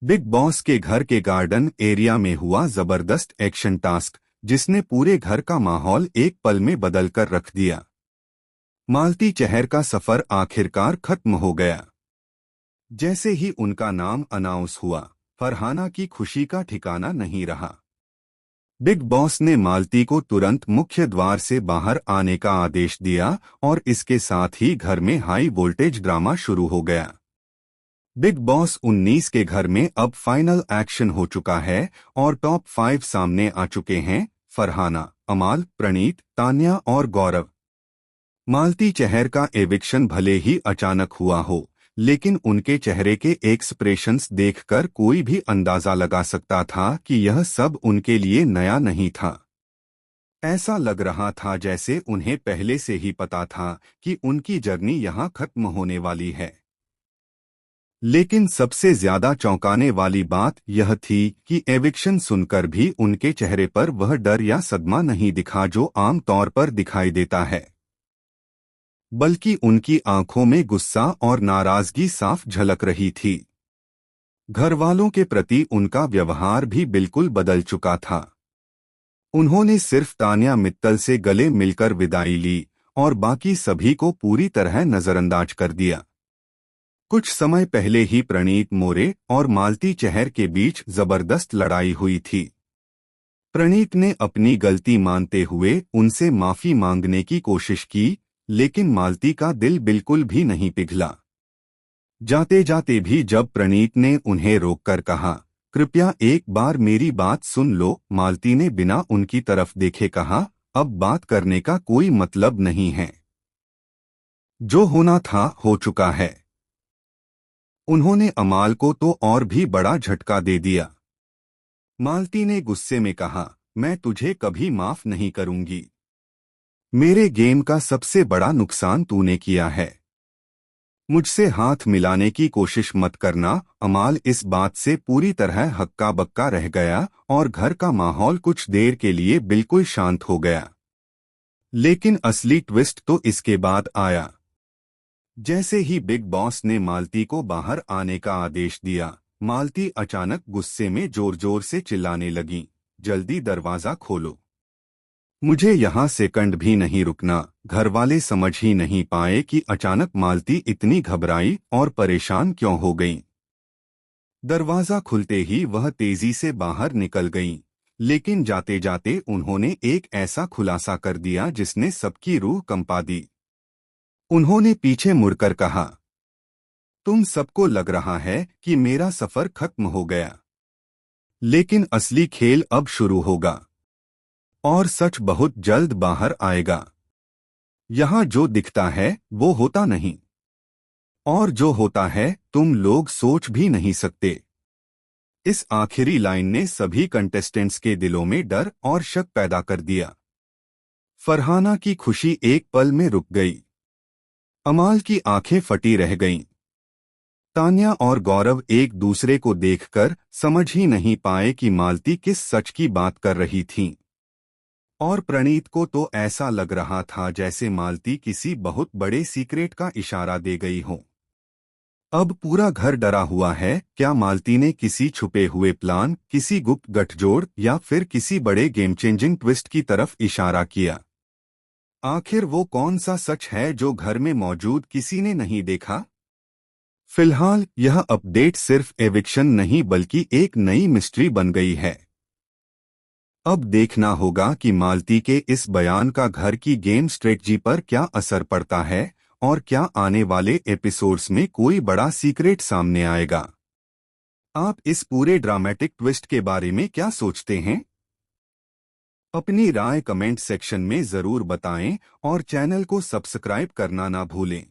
Big boss के घर के गार्डन एरिया में हुआ जबरदस्त एक्शन टास्क, जिसने पूरे घर का माहौल एक पल में बदल कर रख दिया। मालती चहर का सफर आखिरकार खत्म हो गया। जैसे ही उनका नाम अनाउंस हुआ, फरहाना की खुशी का ठिकाना नहीं रहा। बिग बॉस ने मालती को तुरंत मुख्य द्वार से बाहर आने का आदेश दिया और इसके साथ ही घर में हाई वोल्टेज ड्रामा शुरू हो गया। बिग बॉस 19 के घर में अब फाइनल एक्शन हो चुका है और टॉप 5 सामने आ चुके हैं: फरहाना, अमाल, प्रणीत, तान्या और गौरव। मालती चहर का एविक्शन भले ही अचानक हुआ हो, लेकिन उनके चेहरे के एक्सप्रेशंस देखकर कोई भी अंदाजा लगा सकता था कि यह सब उनके लिए नया नहीं था। ऐसा लग रहा था जैसे उन्हें पहले से ही पता था कि उनकी जर्नी यहाँ खत्म होने वाली है। लेकिन सबसे ज्यादा चौंकाने वाली बात यह थी कि एविक्शन सुनकर भी उनके चेहरे पर वह डर या सदमा नहीं दिखा जो आम तौर पर दिखाई देता है, बल्कि उनकी आंखों में गुस्सा और नाराजगी साफ झलक रही थी। घरवालों के प्रति उनका व्यवहार भी बिल्कुल बदल चुका था। उन्होंने सिर्फ तान्या मित्तल से गले मिलकर विदाई ली और बाकी सभी को पूरी तरह नजरअंदाज कर दिया। कुछ समय पहले ही प्रणीत मोरे और मालती चहर के बीच जबरदस्त लड़ाई हुई थी। प्रणीत ने अपनी गलती मानते हुए उनसे माफी मांगने की कोशिश की, लेकिन मालती का दिल बिल्कुल भी नहीं पिघला। जाते जाते भी जब प्रणीत ने उन्हें रोककर कहा, कृपया एक बार मेरी बात सुन लो, मालती ने बिना उनकी तरफ देखे कहा, अब बात करने का कोई मतलब नहीं है। जो होना था हो चुका है। उन्होंने अमाल को तो और भी बड़ा झटका दे दिया। मालती ने गुस्से में कहा, मैं तुझे कभी माफ नहीं करूंगी। मेरे गेम का सबसे बड़ा नुकसान तूने किया है। मुझसे हाथ मिलाने की कोशिश मत करना। अमाल इस बात से पूरी तरह हक्का बक्का रह गया और घर का माहौल कुछ देर के लिए बिल्कुल शांत हो गया। लेकिन असली ट्विस्ट तो इसके बाद आया। जैसे ही बिग बॉस ने मालती को बाहर आने का आदेश दिया, मालती अचानक गुस्से में जोर जोर से चिल्लाने लगी, जल्दी दरवाजा खोलो, मुझे यहाँ सेकंड भी नहीं रुकना। घरवाले समझ ही नहीं पाए कि अचानक मालती इतनी घबराई और परेशान क्यों हो गई। दरवाजा खुलते ही वह तेजी से बाहर निकल गईं, लेकिन जाते जाते उन्होंने एक ऐसा खुलासा कर दिया जिसने सबकी रूह कंपा दी। उन्होंने पीछे मुड़कर कहा, तुम सबको लग रहा है कि मेरा सफर खत्म हो गया, लेकिन असली खेल अब शुरू होगा और सच बहुत जल्द बाहर आएगा। यहाँ जो दिखता है वो होता नहीं, और जो होता है तुम लोग सोच भी नहीं सकते। इस आखिरी लाइन ने सभी कंटेस्टेंट्स के दिलों में डर और शक पैदा कर दिया। फरहाना की खुशी एक पल में रुक गई। अमाल की आंखें फटी रह गईं। तान्या और गौरव एक दूसरे को देखकर समझ ही नहीं पाए कि मालती किस सच की बात कर रही थीं। और प्रणीत को तो ऐसा लग रहा था जैसे मालती किसी बहुत बड़े सीक्रेट का इशारा दे गई हो। अब पूरा घर डरा हुआ है। क्या मालती ने किसी छुपे हुए प्लान, किसी गुप्त गठजोड़ या फिर किसी बड़े गेम चेंजिंग ट्विस्ट की तरफ इशारा किया? आखिर वो कौन सा सच है जो घर में मौजूद किसी ने नहीं देखा? फिलहाल यह अपडेट सिर्फ एविक्शन नहीं बल्कि एक नई मिस्ट्री बन गई है। अब देखना होगा कि मालती के इस बयान का घर की गेम स्ट्रेटजी पर क्या असर पड़ता है और क्या आने वाले एपिसोड्स में कोई बड़ा सीक्रेट सामने आएगा। आप इस पूरे ड्रामेटिक ट्विस्ट के बारे में क्या सोचते हैं? अपनी राय कमेंट सेक्शन में जरूर बताएं और चैनल को सब्सक्राइब करना ना भूलें।